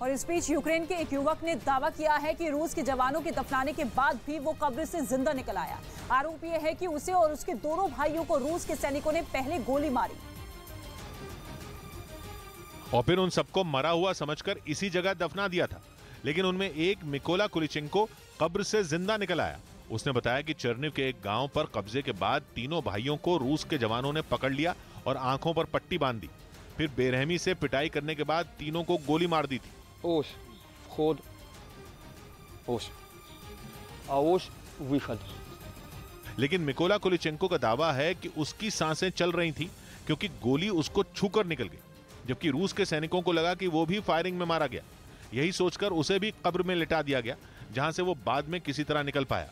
और इस बीच यूक्रेन के एक युवक ने दावा किया है कि रूस के जवानों के दफनाने के बाद भी वो कब्र से जिंदा निकल आया। आरोप यह है कि उसे और उसके दोनों भाइयों को रूस के सैनिकों ने पहले गोली मारी और फिर उन सबको मरा हुआ समझकर इसी जगह दफना दिया था। लेकिन उनमें एक मिकोला कुलिचेंको कब्र से जिंदा निकल आया। उसने बताया कि चर्निव के एक गांव पर कब्जे के बाद तीनों भाइयों को रूस के जवानों ने पकड़ लिया और आंखों पर पट्टी बांध दी। फिर बेरहमी से पिटाई करने के बाद तीनों को गोली मार दी थी। लेकिन मिकोला कुलिचेंको का दावा है कि उसकी सांसें चल रही थी क्योंकि गोली उसको छूकर निकल गई, जबकि रूस के सैनिकों को लगा कि वो भी फायरिंग में मारा गया। यही सोचकर उसे भी कब्र में लिटा दिया गया, जहां से वो बाद में किसी तरह निकल पाया।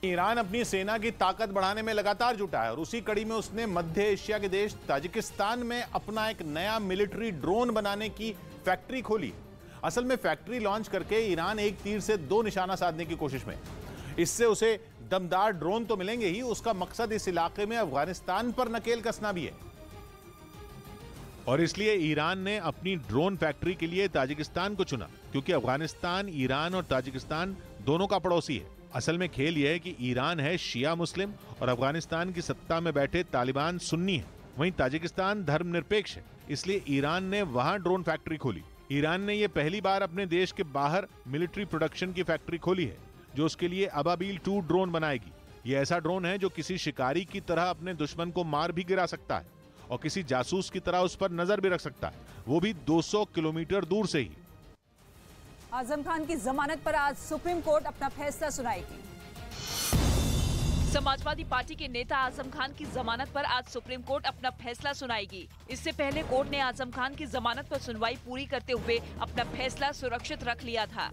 ईरान अपनी सेना की ताकत बढ़ाने में लगातार जुटा है और उसी कड़ी में उसने मध्य एशिया के देश ताजिकिस्तान में अपना एक नया मिलिट्री ड्रोन बनाने की फैक्ट्री खोली। असल में फैक्ट्री लॉन्च करके ईरान एक तीर से दो निशाना साधने की कोशिश में। इससे उसे दमदार ड्रोन तो मिलेंगे ही, उसका मकसद इस इलाके में अफगानिस्तान पर नकेल कसना भी है। और इसलिए ईरान ने अपनी ड्रोन फैक्ट्री के लिए ताजिकिस्तान को चुना, क्योंकि अफगानिस्तान ईरान और ताजिकिस्तान दोनों का पड़ोसी है। असल में खेल यह है कि ईरान है शिया मुस्लिम और अफगानिस्तान की सत्ता में बैठे तालिबान सुन्नी है। वहीं ताजिकिस्तान धर्मनिरपेक्ष है, इसलिए ईरान ने वहां ड्रोन फैक्ट्री खोली। ईरान ने यह पहली बार अपने देश के बाहर मिलिट्री प्रोडक्शन की फैक्ट्री खोली है, जो उसके लिए अबाबील 2 ड्रोन बनाएगी। यह ऐसा ड्रोन है जो किसी शिकारी की तरह अपने दुश्मन को मार भी गिरा सकता है और किसी जासूस की तरह उस पर नजर भी रख सकता है, वो भी 200 किलोमीटर दूर से ही। आजम खान की जमानत पर आज सुप्रीम कोर्ट अपना फैसला सुनाएगी। समाजवादी पार्टी के नेता आजम खान की जमानत पर आज सुप्रीम कोर्ट अपना फैसला सुनाएगी। इससे पहले कोर्ट ने आजम खान की जमानत पर सुनवाई पूरी करते हुए अपना फैसला सुरक्षित रख लिया था।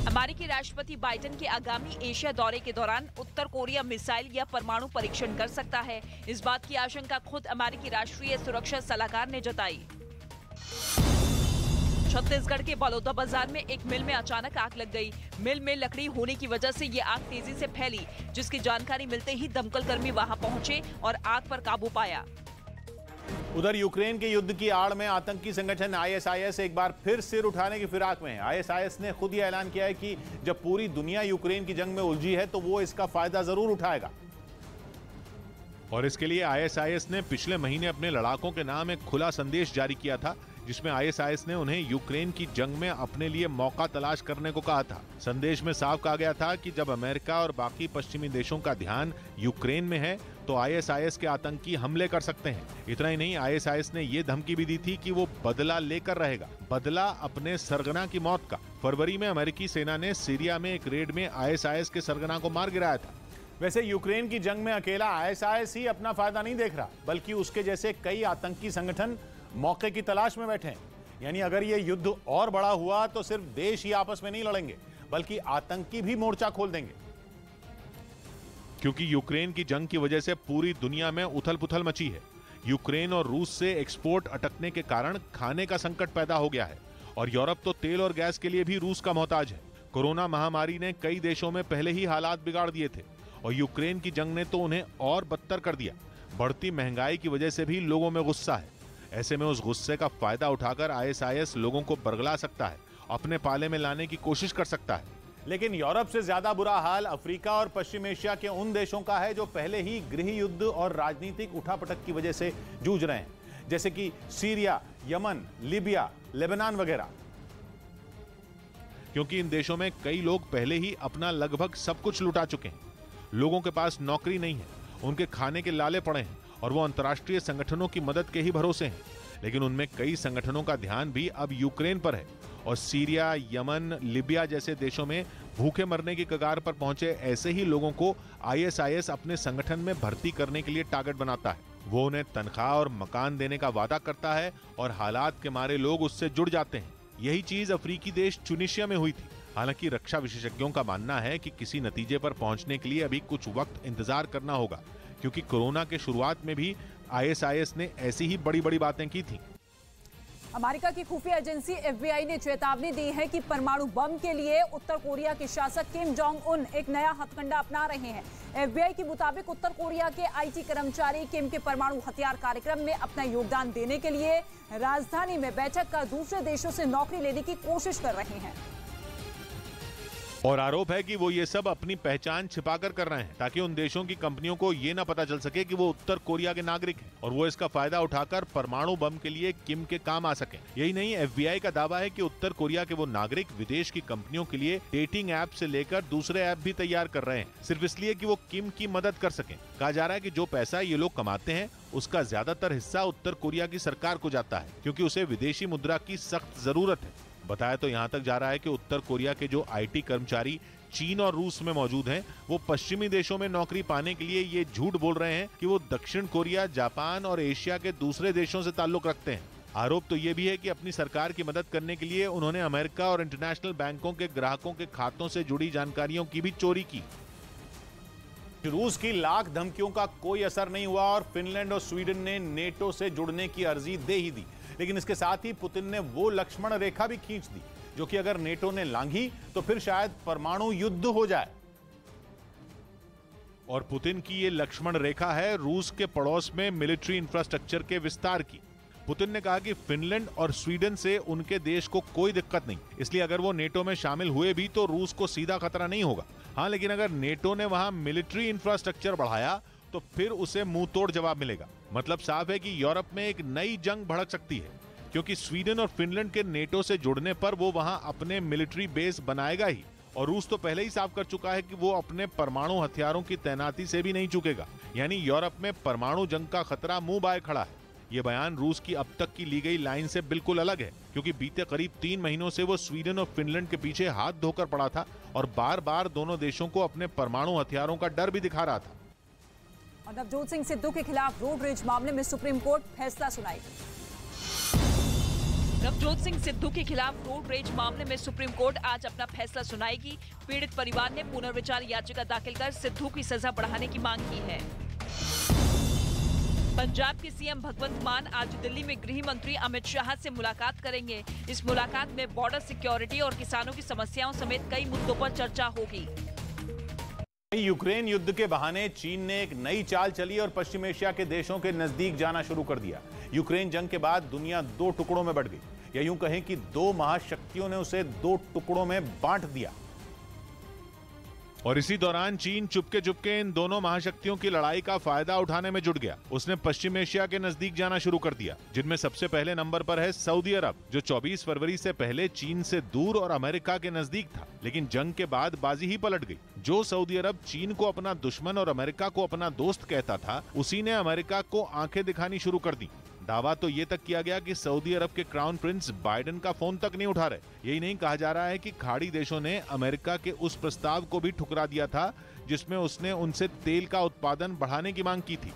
अमेरिकी राष्ट्रपति बाइडेन के आगामी एशिया दौरे के दौरान उत्तर कोरिया मिसाइल या परमाणु परीक्षण कर सकता है। इस बात की आशंका खुद अमेरिकी राष्ट्रीय सुरक्षा सलाहकार ने जताई। छत्तीसगढ़ के बलौदा बाजार में एक मिल में अचानक आग लग गई। मिल में लकड़ी होने की वजह से ये आग तेजी से फैली, जिसकी जानकारी मिलते ही दमकल कर्मी वहां पहुंचे और आग पर काबू पाया। उधर यूक्रेन के युद्ध की आड़ में आतंकी संगठन आईएसआईएस एक बार फिर सिर उठाने की फिराक में है। आईएसआईएस ने खुद यह ऐलान किया है कि जब पूरी दुनिया यूक्रेन की जंग में उलझी है तो वो इसका फायदा जरूर उठाएगा। और इसके लिए आईएसआईएस ने पिछले महीने अपने लड़ाकों के नाम एक खुला संदेश जारी किया था, जिसमें आईएसआईएस ने उन्हें यूक्रेन की जंग में अपने लिए मौका तलाश करने को कहा था। संदेश में साफ कहा गया था कि जब अमेरिका और बाकी पश्चिमी देशों का ध्यान यूक्रेन में है तो आईएसआईएस के आतंकी हमले कर सकते हैं। इतना ही नहीं, आईएसआईएस ने ये धमकी भी दी थी कि वो बदला लेकर रहेगा, बदला अपने सरगना की मौत का। फरवरी में अमेरिकी सेना ने सीरिया में एक रेड में आईएसआईएस के सरगना को मार गिराया था। वैसे यूक्रेन की जंग में अकेला आईएसआईएस ही अपना फायदा नहीं देख रहा, बल्कि उसके जैसे कई आतंकी संगठन मौके की तलाश में बैठे हैं। यानी अगर ये युद्ध और बड़ा हुआ तो सिर्फ देश ही आपस में नहीं लड़ेंगे, बल्कि आतंकी भी मोर्चा खोल देंगे। क्योंकि यूक्रेन की जंग की वजह से पूरी दुनिया में उथल-पुथल मची है। यूक्रेन और रूस से एक्सपोर्ट अटकने के कारण खाने का संकट पैदा हो गया है और यूरोप तो तेल और गैस के लिए भी रूस का मोहताज है। कोरोना महामारी ने कई देशों में पहले ही हालात बिगाड़ दिए थे और यूक्रेन की जंग ने तो उन्हें और बदतर कर दिया। बढ़ती महंगाई की वजह से भी लोगों में गुस्सा है। ऐसे में उस गुस्से का फायदा उठाकर आईएसआईएस लोगों को बरगला सकता है, अपने पाले में लाने की कोशिश कर सकता है। लेकिन यूरोप से ज्यादा बुरा हाल अफ्रीका और पश्चिम एशिया के उन देशों का है जो पहले ही गृह युद्ध और राजनीतिक उठापटक की वजह से जूझ रहे हैं, जैसे कि सीरिया, यमन, लीबिया, लेबनान वगैरह। क्योंकि इन देशों में कई लोग पहले ही अपना लगभग सब कुछ लुटा चुके हैं। लोगों के पास नौकरी नहीं है, उनके खाने के लाले पड़े हैं और वो अंतर्राष्ट्रीय संगठनों की मदद के ही भरोसे हैं। लेकिन उनमें कई संगठनों का ध्यान भी अब यूक्रेन पर है और सीरिया, यमन, लीबिया जैसे देशों में भूखे मरने की कगार पर पहुंचे ऐसे ही लोगों को आईएसआईएस अपने संगठन में भर्ती करने के लिए टारगेट बनाता है। वो उन्हें तनख्वाह और मकान देने का वादा करता है और हालात के मारे लोग उससे जुड़ जाते हैं। यही चीज अफ्रीकी देश ट्यूनीशिया में हुई थी। हालांकि रक्षा विशेषज्ञों का मानना है कि किसी नतीजे पर पहुंचने के लिए अभी कुछ वक्त इंतजार करना होगा, क्योंकि कोरोना के शुरुआत में भी आईएसआईएस ने ऐसी ही बड़ी बड़ी बातें की थी। अमेरिका की खुफिया एजेंसी FBI ने चेतावनी दी है कि परमाणु बम के लिए उत्तर कोरिया के शासक किम जोंग उन एक नया हथकंडा अपना रहे हैं। FBI के मुताबिक उत्तर कोरिया के IT कर्मचारी किम के परमाणु हथियार कार्यक्रम में अपना योगदान देने के लिए राजधानी में बैठक कर दूसरे देशों से नौकरी लेने की कोशिश कर रहे हैं। और आरोप है कि वो ये सब अपनी पहचान छिपाकर कर रहे हैं ताकि उन देशों की कंपनियों को ये ना पता चल सके कि वो उत्तर कोरिया के नागरिक हैं और वो इसका फायदा उठाकर परमाणु बम के लिए किम के काम आ सके। यही नहीं, FBI का दावा है कि उत्तर कोरिया के वो नागरिक विदेश की कंपनियों के लिए डेटिंग ऐप से लेकर दूसरे ऐप भी तैयार कर रहे हैं, सिर्फ इसलिए कि वो किम की मदद कर सकें। कहा जा रहा है कि जो पैसा ये लोग कमाते हैं उसका ज्यादातर हिस्सा उत्तर कोरिया की सरकार को जाता है, क्योंकि उसे विदेशी मुद्रा की सख्त जरूरत है। बताया तो यहाँ तक जा रहा है कि उत्तर कोरिया के जो IT कर्मचारी चीन और रूस में मौजूद हैं, वो पश्चिमी देशों में नौकरी पाने के लिए ये झूठ बोल रहे हैं कि वो दक्षिण कोरिया, जापान और एशिया के दूसरे देशों से ताल्लुक रखते हैं। आरोप तो ये भी है कि अपनी सरकार की मदद करने के लिए उन्होंने अमेरिका और इंटरनेशनल बैंकों के ग्राहकों के खातों से जुड़ी जानकारियों की भी चोरी की। रूस की लाख धमकियों का कोई असर नहीं हुआ और फिनलैंड और स्वीडन ने नेटो से जुड़ने की अर्जी दे ही दी, लेकिन इसके साथ ही पुतिन ने वो लक्ष्मण रेखा भी खींच दी जो कि अगर नेटो ने लांघी तो फिर शायद परमाणु युद्ध हो जाए। और पुतिन की ये लक्ष्मण रेखा है रूस के पड़ोस में मिलिट्री इंफ्रास्ट्रक्चर के विस्तार की। पुतिन ने कहा कि फिनलैंड और स्वीडन से उनके देश को कोई दिक्कत नहीं, इसलिए अगर वो नेटो में शामिल हुए भी तो रूस को सीधा खतरा नहीं होगा। हाँ, लेकिन अगर नेटो ने वहां मिलिट्री इंफ्रास्ट्रक्चर बढ़ाया तो फिर उसे मुंह तोड़ जवाब मिलेगा। मतलब साफ है कि यूरोप में एक नई जंग भड़क सकती है, क्योंकि स्वीडन और फिनलैंड के नेटो से जुड़ने पर वो वहां अपने मिलिट्री बेस बनाएगा ही, और रूस तो पहले ही साफ कर चुका है कि वो अपने परमाणु हथियारों की तैनाती से भी नहीं चूकेगा। यानी यूरोप में परमाणु जंग का खतरा मुंह बाए खड़ा है। ये बयान रूस की अब तक की ली गई लाइन से बिल्कुल अलग है, क्योंकि बीते करीब 3 महीनों से वो स्वीडन और फिनलैंड के पीछे हाथ धोकर पड़ा था और बार बार दोनों देशों को अपने परमाणु हथियारों का डर भी दिखा रहा था। और नवजोत सिंह सिद्धू के खिलाफ रोड रेज मामले में सुप्रीम कोर्ट फैसला सुनाएगी। नवजोत सिंह सिद्धू के खिलाफ रोड रेज मामले में सुप्रीम कोर्ट आज अपना फैसला सुनाएगी। पीड़ित परिवार ने पुनर्विचार याचिका दाखिल कर सिद्धू की सजा बढ़ाने की मांग की है। पंजाब के CM भगवंत मान आज दिल्ली में गृह मंत्री अमित शाह से मुलाकात करेंगे। इस मुलाकात में बॉर्डर सिक्योरिटी और किसानों की समस्याओं समेत कई मुद्दों पर चर्चा होगी। यूक्रेन युद्ध के बहाने चीन ने एक नई चाल चली और पश्चिम एशिया के देशों के नजदीक जाना शुरू कर दिया। यूक्रेन जंग के बाद दुनिया 2 टुकड़ों में बढ़ गई, या यूं कहें कि 2 महाशक्तियों ने उसे 2 टुकड़ों में बांट दिया। और इसी दौरान चीन चुपके चुपके इन दोनों महाशक्तियों की लड़ाई का फायदा उठाने में जुट गया। उसने पश्चिम एशिया के नजदीक जाना शुरू कर दिया, जिनमें सबसे पहले नंबर पर है सऊदी अरब, जो 24 फरवरी से पहले चीन से दूर और अमेरिका के नजदीक था, लेकिन जंग के बाद बाजी ही पलट गई। जो सऊदी अरब चीन को अपना दुश्मन और अमेरिका को अपना दोस्त कहता था, उसी ने अमेरिका को आंखें दिखानी शुरू कर दी। दावा तो ये तक किया गया कि सऊदी अरब के क्राउन प्रिंस बाइडेन का फोन तक नहीं उठा रहे। यही नहीं, कहा जा रहा है कि खाड़ी देशों ने अमेरिका के उस प्रस्ताव को भी ठुकरा दिया था जिसमें उसने उनसे तेल का उत्पादन बढ़ाने की मांग की थी।